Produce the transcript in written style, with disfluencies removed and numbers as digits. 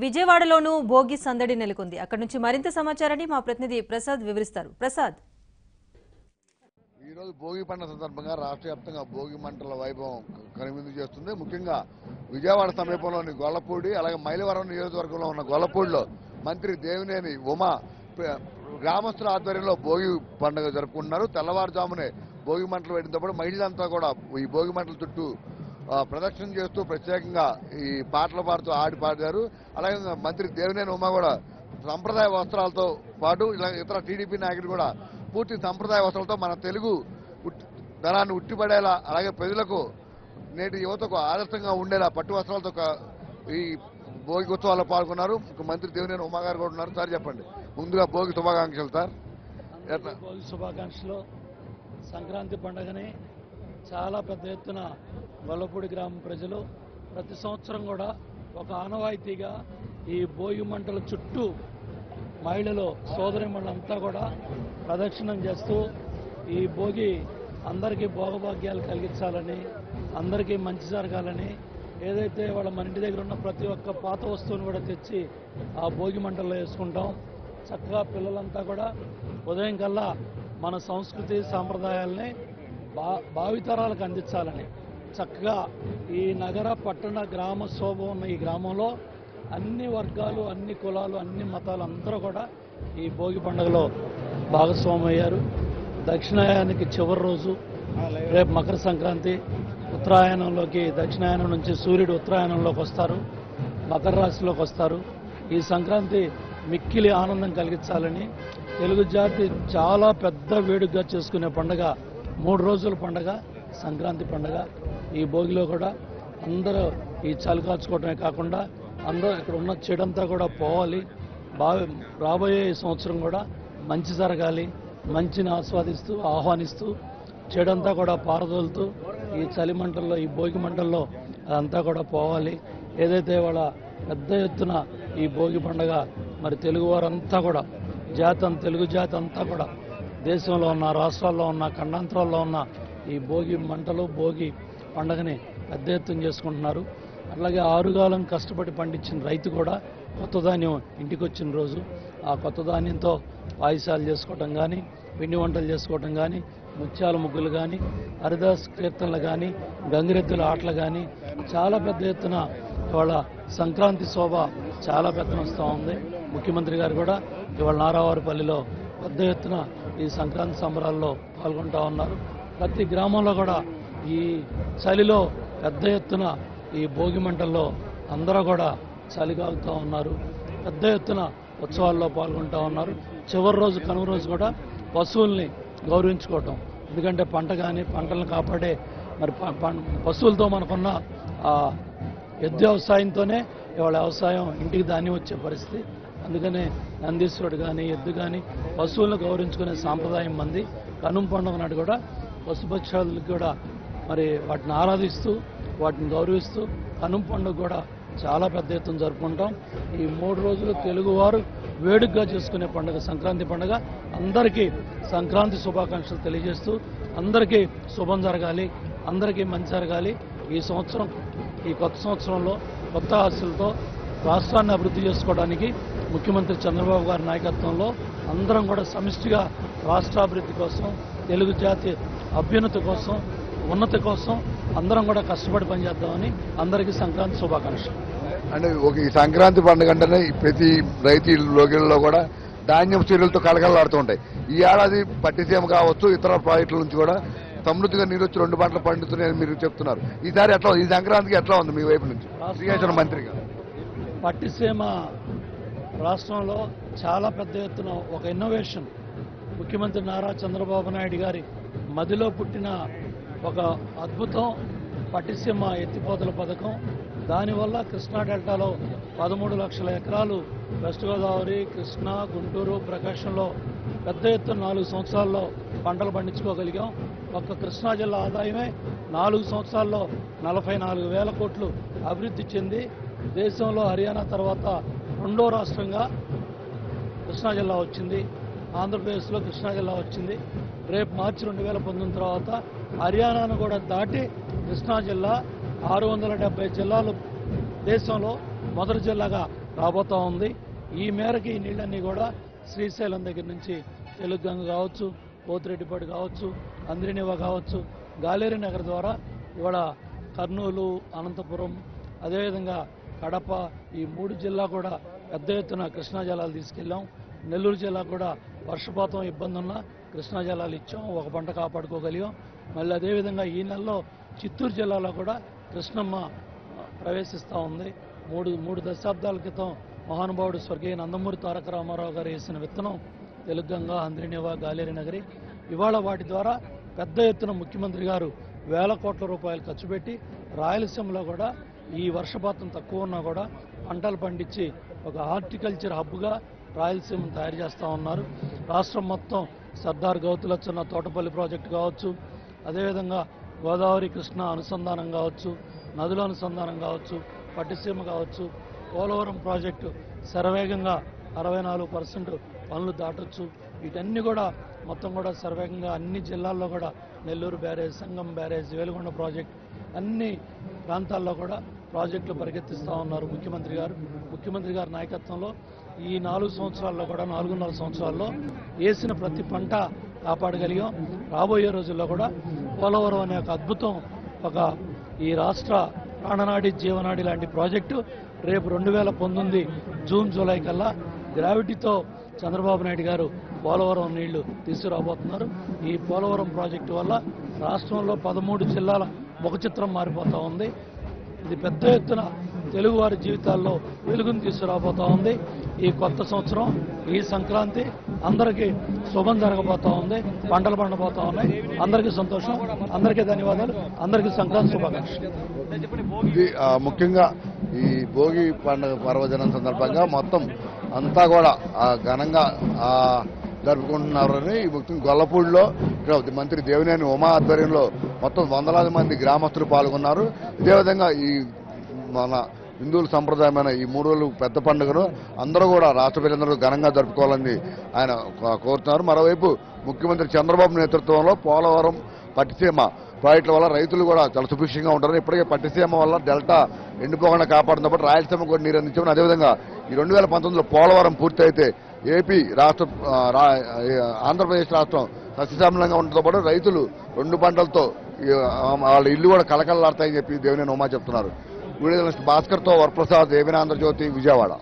విజయవాడలోనూ భోగి సందడి నెలకొంది. అక్కడి నుంచి మరింత సమాచారాన్ని మా ప్రతినిధి ప్రసాద్ వివరిస్తారు. ప్రసాద్, ఈ రోజు భోగి పండుగ సందర్భంగా రాష్ట్ర వ్యాప్తంగా భోగి మంటల వైభవం కనువిందు చేస్తుంది. ముఖ్యంగా విజయవాడ సమీపంలోని గొల్లపూడి, అలాగే మైలవరం నియోజకవర్గంలో ఉన్న గొల్లపూడిలో మంత్రి దేవినేని ఉమా గ్రామస్తుల ఆధ్వర్యంలో భోగి పండుగ జరుపుకుంటున్నారు. తెల్లవారుజామునే భోగి మంటలు వేయడంతో మహిళలంతా కూడా ఈ భోగి మంటల చుట్టూ ప్రదక్షిణ చేస్తూ ప్రత్యేకంగా ఈ పాటలు పాడుతూ పాడారు. అలాగే మంత్రి దేవినేని ఉమా కూడా సంప్రదాయ వస్త్రాలతో పాటు ఇతర టీడీపీ నాయకులు కూడా పూర్తి సంప్రదాయ వస్త్రాలతో మన తెలుగు ధనాన్ని ఉట్టిపడేలా, అలాగే ప్రజలకు నేటి యువతకు ఆదర్శంగా ఉండేలా పట్టు వస్త్రాలతో ఈ భోగి ఉత్సవాల్లో పాల్గొన్నారు. మంత్రి దేవినేని ఉమా గారు కూడా ఉన్నారు. సార్ చెప్పండి, ముందుగా భోగి శుభాకాంక్షలు. సార్, భోగి శుభాకాంక్షలు. సంక్రాంతి పండుగని చాలా పెద్ద ఎత్తున గొల్లపూడి గ్రామ ప్రజలు ప్రతి సంవత్సరం కూడా ఒక ఆనవాయితీగా ఈ భోగి మంటల చుట్టూ మహిళలు సోదరిమణులంతా కూడా ప్రదక్షిణం చేస్తూ ఈ భోగి అందరికీ భోగభాగ్యాలు కలిగించాలని, అందరికీ మంచి జరగాలని, ఏదైతే వాళ్ళ మన ఇంటి దగ్గర ఉన్న ప్రతి ఒక్క పాత వస్తువును కూడా తెచ్చి ఆ భోగి మంటల్లో వేసుకుంటాం. చక్కగా పిల్లలంతా కూడా ఉదయం కల్లా మన సంస్కృతి సాంప్రదాయాలని భావితరాలకు అందించాలని చక్కగా ఈ నగర పట్టణ గ్రామ శోభ ఉన్న ఈ గ్రామంలో అన్ని వర్గాలు, అన్ని కులాలు, అన్ని మతాలు అందరూ కూడా ఈ భోగి పండుగలో భాగస్వామయ్యారు. దక్షిణాయనానికి చివరి రోజు రేపు మకర సంక్రాంతి. ఉత్తరాయణంలోకి దక్షిణాయనం నుంచి సూర్యుడు ఉత్తరాయణంలోకి వస్తారు, మకర రాశిలోకి వస్తారు. ఈ సంక్రాంతి మిక్కిలి ఆనందం కలిగించాలని తెలుగు జాతి చాలా పెద్ద వేడుకగా చేసుకునే పండుగ, 3 రోజుల పండుగ సంక్రాంతి పండుగ. ఈ భోగిలో కూడా అందరూ ఈ చలి కాచుకోవడమే కాకుండా అందరూ ఇక్కడ ఉన్న చెడంతా కూడా పోవాలి. రాబోయే సంవత్సరం కూడా మంచి జరగాలి, మంచిని ఆహ్వానిస్తూ చెడంతా కూడా పారదోలుతూ ఈ చలి మంటల్లో, ఈ భోగి మంటల్లో అదంతా కూడా పోవాలి. ఏదైతే వాళ్ళ పెద్ద ఎత్తున ఈ భోగి పండుగ మరి తెలుగువారంతా కూడా తెలుగు జాతి అంతా కూడా దేశంలో ఉన్న, రాష్ట్రాల్లో ఉన్న, ఖండాంతరాల్లో ఉన్న ఈ భోగి మంటలు, భోగి పండుగని పెద్ద ఎత్తున చేసుకుంటున్నారు. అలాగే ఆరుగాలం కష్టపడి పండించిన రైతు కూడా కొత్త ధాన్యం ఇంటికి వచ్చిన రోజు ఆ కొత్త ధాన్యంతో పాయసాలు చేసుకోవటం కానీ, పిండి వంటలు చేసుకోవటం కానీ, ముత్యాల ముగ్గులు కానీ, హరిదాస్ కీర్తనలు కానీ, గంగిరెద్దుల ఆటలు కానీ చాలా పెద్ద ఎత్తున ఇవాళ సంక్రాంతి శోభ చాలా పెద్దన వస్తూ ఉంది. ముఖ్యమంత్రి గారు కూడా ఇవాళ నారావారిపల్లిలో పెద్ద ఎత్తున ఈ సంక్రాంతి సంబరాల్లో పాల్గొంటూ ఉన్నారు. ప్రతి గ్రామంలో కూడా ఈ చలిలో పెద్ద ఎత్తున ఈ భోగి మంటల్లో అందరూ కూడా చలిగాగుతూ ఉన్నారు. పెద్ద ఎత్తున ఉత్సవాల్లో పాల్గొంటూ ఉన్నారు. చివరి రోజు, కనుమ రోజు కూడా పశువుల్ని గౌరవించుకోవటం. ఎందుకంటే పంటలను కాపాడే మరి పశువులతో మనకున్న ఎద్దు వ్యవసాయంతోనే ఇవాళ వ్యవసాయం ఇంటికి ధాన్యం వచ్చే పరిస్థితి. అందుకనే నందీశ్వరుడు కానీ, ఎద్దు కానీ పశువులను గౌరవించుకునే సాంప్రదాయం మంది. కనుమ పండుగ నాడు కూడా పశుపక్షాలకు కూడా మరి వాటిని ఆరాధిస్తూ, వాటిని గౌరవిస్తూ కనుమ పండుగ కూడా చాలా పెద్ద ఎత్తున జరుపుకుంటాం. ఈ 3 రోజులు తెలుగువారు వేడుకగా చేసుకునే పండుగ సంక్రాంతి పండుగ. అందరికీ సంక్రాంతి శుభాకాంక్షలు తెలియజేస్తూ అందరికీ శుభం జరగాలి, అందరికీ మంచి జరగాలి. ఈ సంవత్సరం, ఈ కొత్త సంవత్సరంలో కొత్త ఆశలతో రాష్ట్రాన్ని అభివృద్ధి చేసుకోవడానికి ముఖ్యమంత్రి చంద్రబాబు గారి నాయకత్వంలో అందరం కూడా సమిష్టిగా రాష్ట్రాభివృద్ధి కోసం, తెలుగు జాతి అభ్యున్నతి కోసం, ఉన్నతి కోసం అందరం కూడా కష్టపడి పనిచేద్దామని అందరికీ సంక్రాంతి శుభాకాంక్షలు. అంటే ఈ సంక్రాంతి పండుగ అంటేనే ప్రతి రైతు లోగిళ్ళలో కూడా ధాన్యం చీరలతో కలకలాడుతూ ఉంటాయి. ఈ ఏడాది పట్టిసీమ కావచ్చు, ఇతర ప్రాజెక్టుల నుంచి కూడా సమృద్ధిగా నీరు వచ్చి 2 పంటలు పండుతున్నాయని మీరు చెప్తున్నారు. ఈసారి ఎట్లా, ఈ సంక్రాంతికి ఎట్లా ఉంది మీ వైపు నుంచి ఇరిగేషన్ మంత్రిగా? పట్టిసీమ రాష్ట్రంలో చాలా పెద్ద ఎత్తున ఒక ఇన్నోవేషన్, ముఖ్యమంత్రి నారా చంద్రబాబు నాయుడు గారి మదిలో పుట్టిన ఒక అద్భుతం పట్టిసీమ ఎత్తిపోతల పథకం. దానివల్ల కృష్ణా డెల్టాలో 13 లక్షల ఎకరాలు, వెస్ట్ గోదావరి, కృష్ణా, గుంటూరు, ప్రకాశంలో పెద్ద ఎత్తున 4 సంవత్సరాల్లో పంటలు పండించుకోగలిగాం. ఒక్క కృష్ణా జిల్లా ఆదాయమే 4 సంవత్సరాల్లో 44,000 కోట్లు అభివృద్ధి చెంది దేశంలో హర్యానా తర్వాత 2వ రాష్ట్రంగా కృష్ణా జిల్లా వచ్చింది. ఆంధ్రప్రదేశ్లో కృష్ణా జిల్లా వచ్చింది. రేపు మార్చి 2019 తర్వాత హర్యానాను కూడా దాటి కృష్ణా జిల్లా 670 జిల్లాలు దేశంలో మొదటి జిల్లాగా రాబోతూ ఉంది. ఈ మేరకు ఈ నీళ్ళన్నీ కూడా శ్రీశైలం దగ్గర నుంచి తెలుగంగ కావచ్చు, పోతిరెడ్డిపాడు కావచ్చు, అంద్రినివ కావచ్చు, గాలేరు నగర్ ద్వారా ఇవాళ కర్నూలు, అనంతపురం, అదేవిధంగా కడప, ఈ 3 జిల్లా కూడా పెద్ద ఎత్తున కృష్ణా జలాలు తీసుకెళ్ళాం. నెల్లూరు జిల్లా కూడా వర్షపాతం ఇబ్బంది ఉన్నా కృష్ణా జలాలు ఇచ్చాం, ఒక పంట కాపాడుకోగలిగాం. మళ్ళీ అదేవిధంగా ఈ నెలలో చిత్తూరు జిల్లాలో కూడా కృష్ణమ్మ ప్రవేశిస్తూ ఉంది. మూడు దశాబ్దాల క్రితం మహానుభావుడు స్వర్గీయ నందమూరి తారక రామారావు గారు వేసిన విత్తనం తెలుగంగ, అంద్రినివ, గాలేరు నగరి. ఇవాళ వాటి ద్వారా పెద్ద ఎత్తున ముఖ్యమంత్రి గారు వేల కోట్ల రూపాయలు ఖర్చు పెట్టి రాయలసీమలో కూడా ఈ వర్షపాతం తక్కువ ఉన్నా కూడా పంటలు పండించి ఒక హార్టికల్చర్ హబ్గా రాయలసీమను తయారు చేస్తూ ఉన్నారు. రాష్ట్రం మొత్తం సర్దార్ గౌతులచ్చన్న తోటపల్లి ప్రాజెక్టు కావచ్చు, అదేవిధంగా గోదావరి కృష్ణ అనుసంధానం కావచ్చు, నదుల అనుసంధానం కావచ్చు, పట్టిసీమ కావచ్చు, పోలవరం ప్రాజెక్టు శరవేగంగా 64% పనులు దాటొచ్చు. వీటన్ని కూడా మొత్తం కూడా శరవేగంగా అన్ని జిల్లాల్లో కూడా నెల్లూరు బ్యారేజ్, సంగం బ్యారేజ్, వేలుగొండ ప్రాజెక్ట్ అన్ని ప్రాంతాల్లో కూడా ప్రాజెక్టులు పరిగెత్తిస్తూ ఉన్నారు ముఖ్యమంత్రి గారు. ముఖ్యమంత్రి గారి నాయకత్వంలో ఈ 4 సంవత్సరాల్లో కూడా 4.5 సంవత్సరాల్లో వేసిన ప్రతి పంట కాపాడగలిగాం. రాబోయే రోజుల్లో కూడా పోలవరం అనే ఒక అద్భుతం, ఒక ఈ రాష్ట్ర ప్రాణనాడి, జీవనాడి లాంటి ప్రాజెక్టు రేపు 2019 జూన్, జూలై కల్లా గ్రావిటీతో చంద్రబాబు నాయుడు గారు పోలవరం నీళ్లు తీసుకురాబోతున్నారు. ఈ పోలవరం ప్రాజెక్టు వల్ల రాష్ట్రంలో 13 జిల్లాల ముఖ చిత్రం మారిపోతూ ఉంది. ఇది పెద్ద ఎత్తున తెలుగువారి జీవితాల్లో వెలుగును తీసుకురాబోతూ ఉంది. ఈ కొత్త సంవత్సరం, ఈ సంక్రాంతి అందరికీ శుభం జరగబోతూ ఉంది. పంటలు పండబోతూ ఉన్నాయి. అందరికీ సంతోషం, అందరికీ ధన్యవాదాలు, అందరికీ సంక్రాంతి శుభాకాంక్షలు. ఇది ముఖ్యంగా ఈ భోగి పండుగ పర్వదినం సందర్భంగా మొత్తం అంతా కూడా ఘనంగా జరుపుకుంటున్నారని ముఖ్యంగా గొల్లపూడిలో ఇక్కడ మంత్రి దేవినేని ఉమా ఆధ్వర్యంలో మొత్తం వందలాది మంది గ్రామస్తులు పాల్గొన్నారు. ఇదేవిధంగా ఈ మన హిందువుల సంప్రదాయమైన ఈ 3 రోజులు పెద్ద పండుగను అందరూ కూడా రాష్ట్ర ప్రజలందరూ ఘనంగా జరుపుకోవాలని ఆయన కోరుతున్నారు. మరోవైపు ముఖ్యమంత్రి చంద్రబాబు నేతృత్వంలో పోలవరం, పట్టిసీమ ప్రాజెక్టుల వల్ల రైతులు కూడా చాలా సుభిక్షంగా ఉంటారు. ఇప్పటికే పట్టిసీమ వల్ల డెల్టా ఎండిపోకుండా కాపాడుతున్న పాటు రాయలసీమ కూడా నీరు అందించామని, అదేవిధంగా ఈ 2019లో పోలవరం పూర్తయితే ఏపీ రాష్ట్రం, ఆంధ్రప్రదేశ్ రాష్ట్రం సస్యశ్యామలంగా ఉండటంతో పాటు రైతులు 2 పంటలతో వాళ్ళ ఇల్లు కూడా కలకలలాడతాయని చెప్పి దేవినేని ఉమా చెప్తున్నారు. వీడియో జర్నలిస్ట్ భాస్కర్తో వరప్రసాద్, ఏబిఎన్ ఆంధ్రజ్యోతి, విజయవాడ.